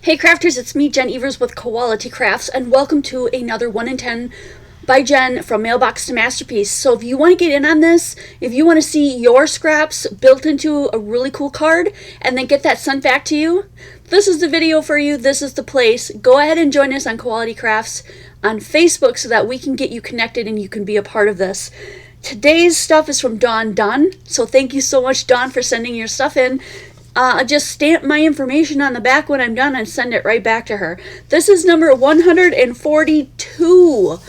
Hey crafters, it's me, Jen with Quality Crafts, and welcome to another 1 in 10 by Jen from Mailbox to Masterpiece. So if you want to get in on this, if you want to see your scraps built into a really cool card and then get that sent back to you, this is the video for you. This is the place. Go ahead and join us on Quality Crafts on Facebook so that we can get you connected and you can be a part of this. Today's stuff is from Dawn Dunn, so thank you so much, Dawn, for sending your stuff in. Just stamp my information on the back when I'm done and send it right back to her. This is number 142,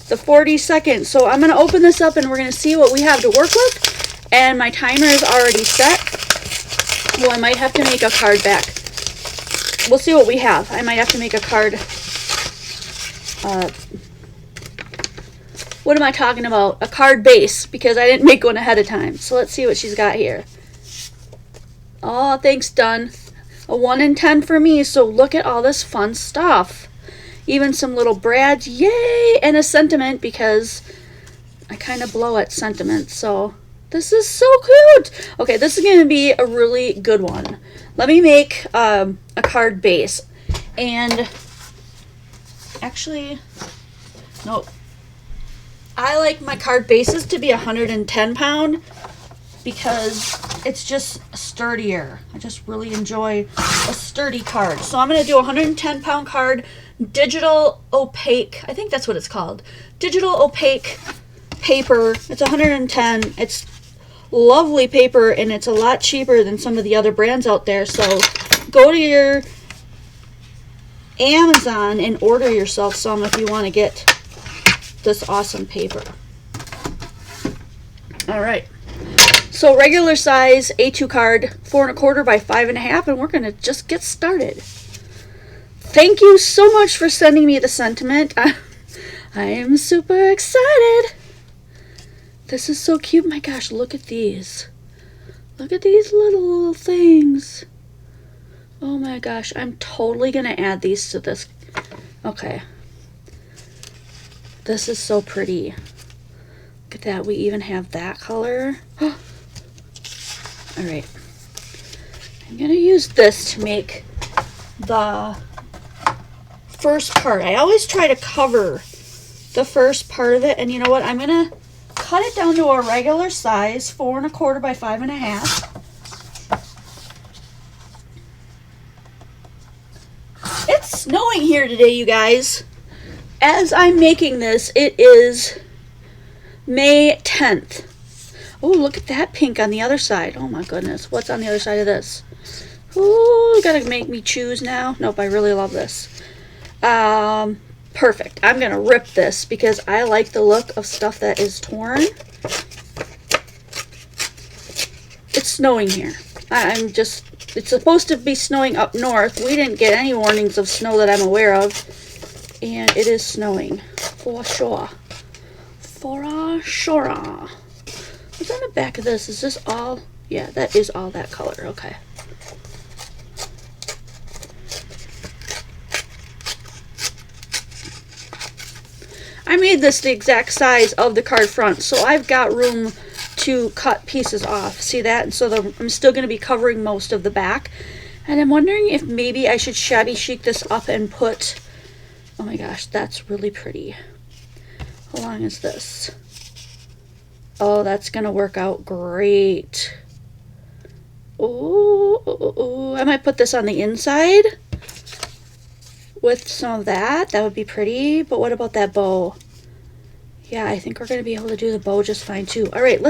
the 42nd. So I'm going to open this up and we're going to see what we have to work with. And my timer is already set. Well, I might have to make a card back. We'll see what we have. I might have to make a card. What am I talking about? A card base, because I didn't make one ahead of time. So let's see what she's got here. Oh, thanks, Dunn. A 1 in 10 for me, so look at all this fun stuff. Even some little brads, yay! And a sentiment, because I kind of blow at sentiment, so this is so cute! Okay, this is going to be a really good one. Let me make a card base. And actually, no. I like my card bases to be 110 pound. Because it's just sturdier. I just really enjoy a sturdy card. So I'm going to do a 110 pound card, digital opaque, I think that's what it's called. Digital opaque paper. It's 110. It's lovely paper and it's a lot cheaper than some of the other brands out there. So go to your Amazon and order yourself some if you want to get this awesome paper. All right. So regular size A2 card, 4 1/4 by 5 1/2, and we're going to just get started. Thank you so much for sending me the sentiment. I am super excited. This is so cute. My gosh, look at these. Look at these little things. Oh my gosh, I'm totally going to add these to this. Okay. This is so pretty. Look at that. We even have that color. Alright, I'm going to use this to make the first part. I always try to cover the first part of it, and you know what? I'm going to cut it down to a regular size, 4 1/4 by 5 1/2. It's snowing here today, you guys. As I'm making this, it is May 10th. Oh, look at that pink on the other side. Oh my goodness. What's on the other side of this? Oh, you gotta make me choose now. Nope, I really love this. Perfect. I'm gonna rip this because I like the look of stuff that is torn. It's snowing here. It's supposed to be snowing up north. We didn't get any warnings of snow that I'm aware of. And it is snowing. For sure. For sure. What's on the back of this? Is this all? Yeah, that is all that color. Okay. I made this the exact size of the card front, so I've got room to cut pieces off. See that? And so I'm still going to be covering most of the back. And I'm wondering if maybe I should shabby chic this up and put... Oh my gosh, that's really pretty. How long is this? Oh, that's going to work out great. Oh, I might put this on the inside with some of that. That would be pretty. But what about that bow? Yeah, I think we're going to be able to do the bow just fine too. All right,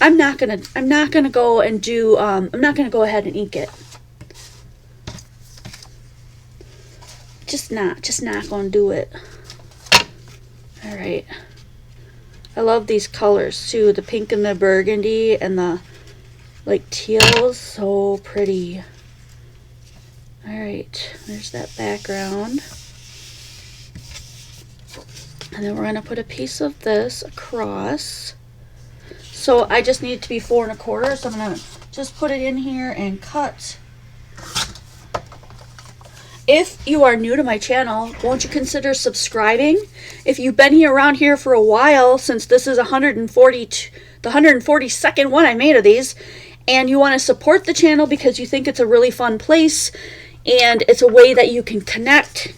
I'm not going to go and do, I'm not going to go ahead and ink it. Just not going to do it. All right. I love these colors too, the pink and the burgundy and the like teal, so pretty. All right, there's that background. And then we're gonna put a piece of this across. So I just need it to be 4 1/4, so I'm gonna just put it in here and cut. If you are new to my channel, won't you consider subscribing? If you've been around here for a while, since this is the 142nd one I made of these, and you want to support the channel because you think it's a really fun place, and it's a way that you can connect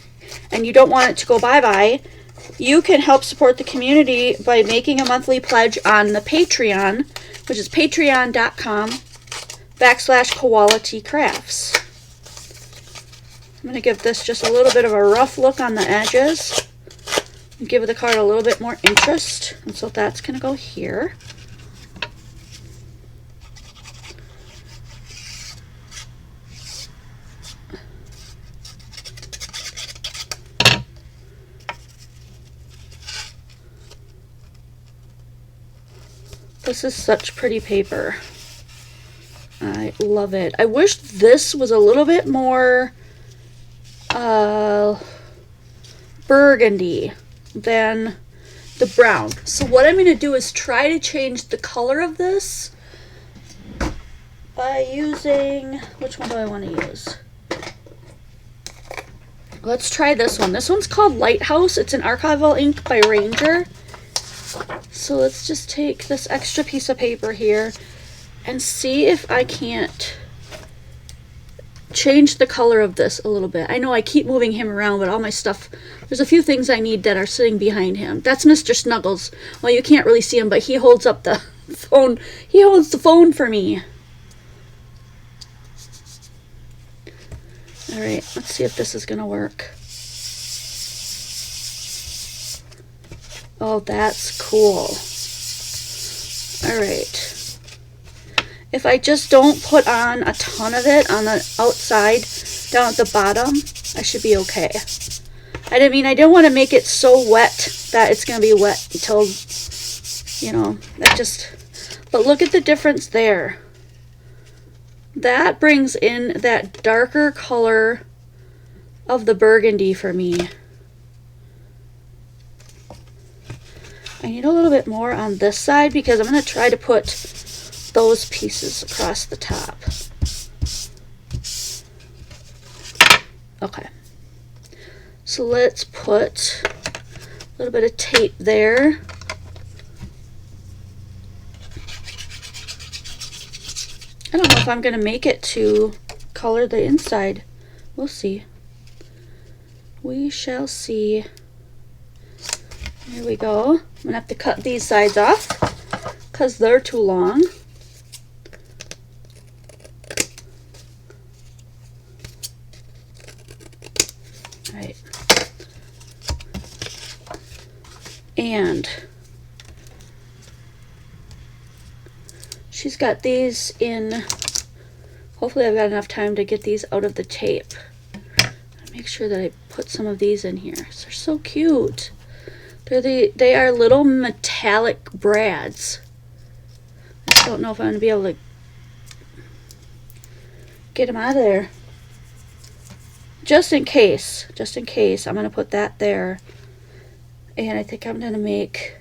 and you don't want it to go bye-bye, you can help support the community by making a monthly pledge on the Patreon, which is patreon.com/Koality Crafts. I'm going to give this just a little bit of a rough look on the edges and give the card a little bit more interest. And so that's going to go here. This is such pretty paper. I love it. I wish this was a little bit more burgundy than the brown. So what I'm going to do is try to change the color of this by using, which one do I want to use? Let's try this one. This one's called Lighthouse. It's an archival ink by Ranger. So let's just take this extra piece of paper here and see if I can't change the color of this a little bit. I know I keep moving him around, but all my stuff, there's a few things I need that are sitting behind him. That's Mr. Snuggles. Well, you can't really see him, but he holds up the phone. He holds the phone for me. All right, let's see if this is gonna work. Oh, that's cool. All right. If I just don't put on a ton of it on the outside, down at the bottom, I should be okay. I don't want to make it so wet that it's going to be wet until, you know, but look at the difference there. That brings in that darker color of the burgundy for me. I need a little bit more on this side because I'm going to try to put those pieces across the top. Okay. So let's put a little bit of tape there. I don't know if I'm going to make it to color the inside. We'll see. We shall see. Here we go. I'm going to have to cut these sides off because they're too long. All right. And she's got these in, hopefully I've got enough time to get these out of the tape. Make sure that I put some of these in here. They're so cute. They are little metallic brads. I just don't know if I'm going to be able to get them out of there. Just in case, I'm going to put that there. And I think I'm going to make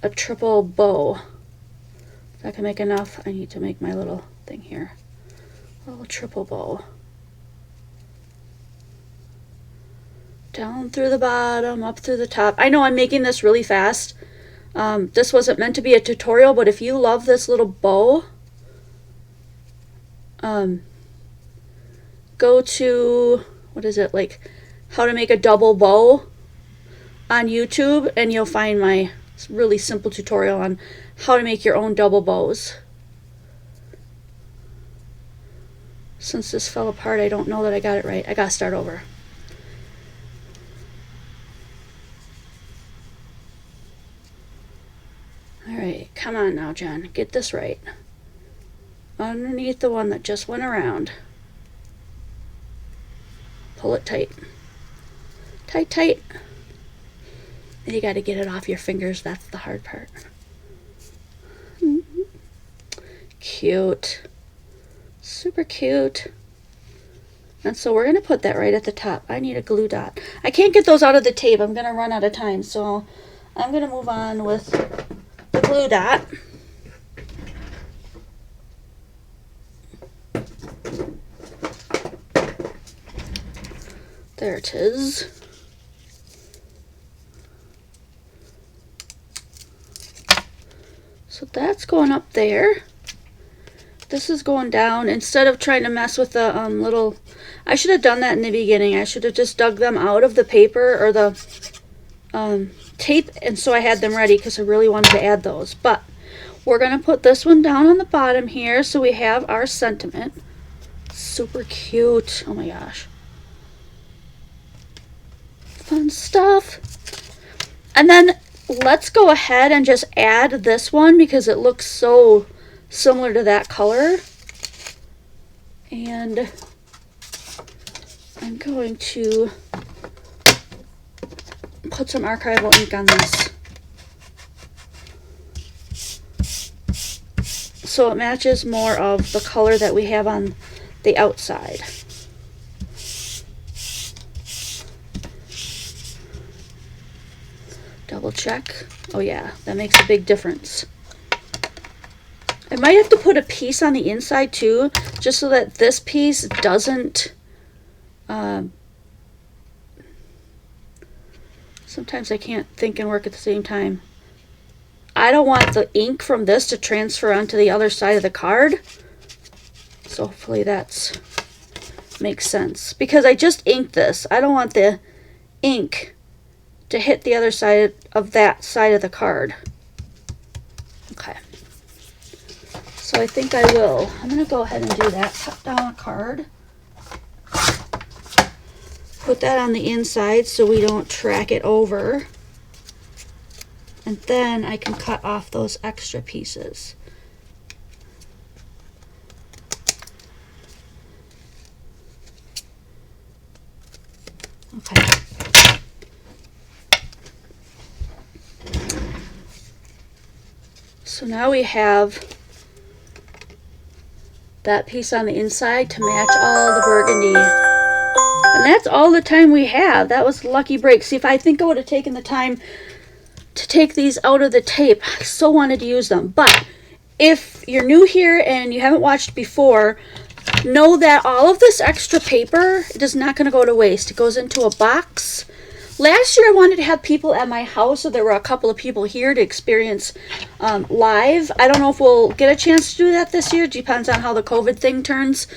a triple bow. If I can make enough, I need to make my little thing here. A little triple bow. Down through the bottom, up through the top. I know I'm making this really fast. This wasn't meant to be a tutorial, but if you love this little bow, go to, what is it, like how to make a double bow on YouTube, and you'll find my really simple tutorial on how to make your own double bows. Since this fell apart, I don't know that I got it right. I gotta start over. Alright, come on now, Jen. Get this right. Underneath the one that just went around. Pull it tight. Tight, tight. And you got to get it off your fingers. That's the hard part. Cute. Super cute. And so we're going to put that right at the top. I need a glue dot. I can't get those out of the tape. I'm going to run out of time. So I'm going to move on with the glue dot. There it is. So that's going up there. this is going down. Instead of trying to mess with the little, I should have done that in the beginning. I should have just dug them out of the paper or the tape, and so I had them ready because I really wanted to add those. But we're going to put this one down on the bottom here so we have our sentiment. Super cute. Oh my gosh. Fun stuff. And then let's go ahead and just add this one because it looks so similar to that color. And I'm going to put some archival ink on this so it matches more of the color that we have on the outside. Double check. Oh yeah, that makes a big difference. I might have to put a piece on the inside too, just so that this piece doesn't sometimes I can't think and work at the same time. I don't want the ink from this to transfer onto the other side of the card. So hopefully that makes sense. Because I just inked this. I don't want the ink to hit the other side of that side of the card. Okay. So I think I will. I'm going to go ahead and do that. Cut down a card. Put that on the inside so we don't track it over. And then I can cut off those extra pieces. Okay. So now we have that piece on the inside to match all the burgundy. And that's all the time we have. That was a lucky break. See, if I think I would have taken the time to take these out of the tape, I so wanted to use them. But if you're new here and you haven't watched before, know that all of this extra paper is not going to go to waste. It goes into a box. Last year I wanted to have people at my house, so there were a couple of people here to experience live. I don't know if we'll get a chance to do that this year. It depends on how the COVID thing turns.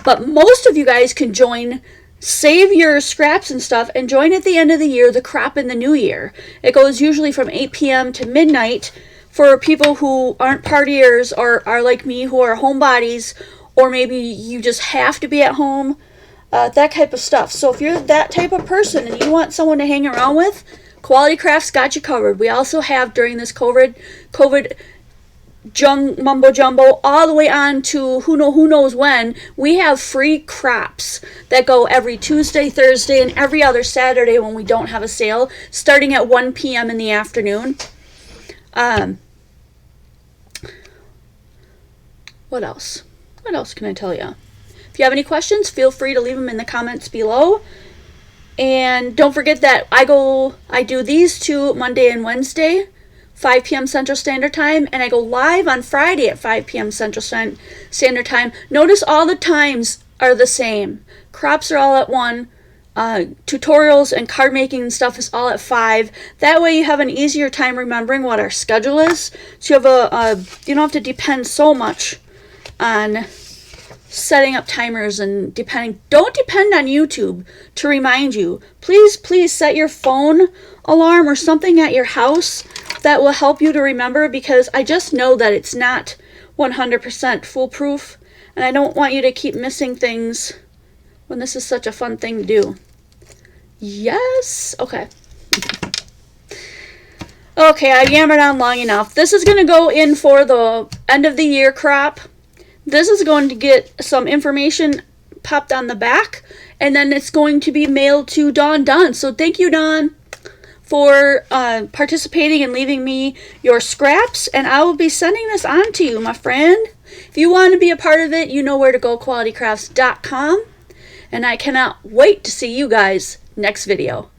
But most of you guys can join, save your scraps and stuff, and join at the end of the year the crop in the new year. It goes usually from 8 p.m. to midnight for people who aren't partiers or are like me, who are homebodies, or maybe you just have to be at home, that type of stuff. So if you're that type of person and you want someone to hang around with, Quality Crafts got you covered. We also have, during this COVID mumbo jumbo all the way on to who knows when, we have free crops that go every Tuesday, Thursday, and every other Saturday when we don't have a sale, starting at 1 p.m. in the afternoon. What else can I tell you? If you have any questions, feel free to leave them in the comments below. And don't forget that I do these two Monday and Wednesday, 5 p.m. Central Standard Time, and I go live on Friday at 5 p.m. Central Standard Time. Notice all the times are the same. Crops are all at 1. Tutorials and card making and stuff is all at 5. That way you have an easier time remembering what our schedule is. So you have you don't have to depend so much on setting up timers and don't depend on YouTube to remind you. Please set your phone alarm or something at your house that will help you to remember, because I just know that it's not 100% foolproof, and I don't want you to keep missing things when this is such a fun thing to do. Yes? Okay. Okay, I yammered on long enough. This is going to go in for the end of the year crop. This is going to get some information popped on the back, and then it's going to be mailed to Dawn Dunn. So thank you, Dawn, for participating and leaving me your scraps, and I will be sending this on to you, my friend. If you want to be a part of it, you know where to go, qualitycrafts.com, and I cannot wait to see you guys next video.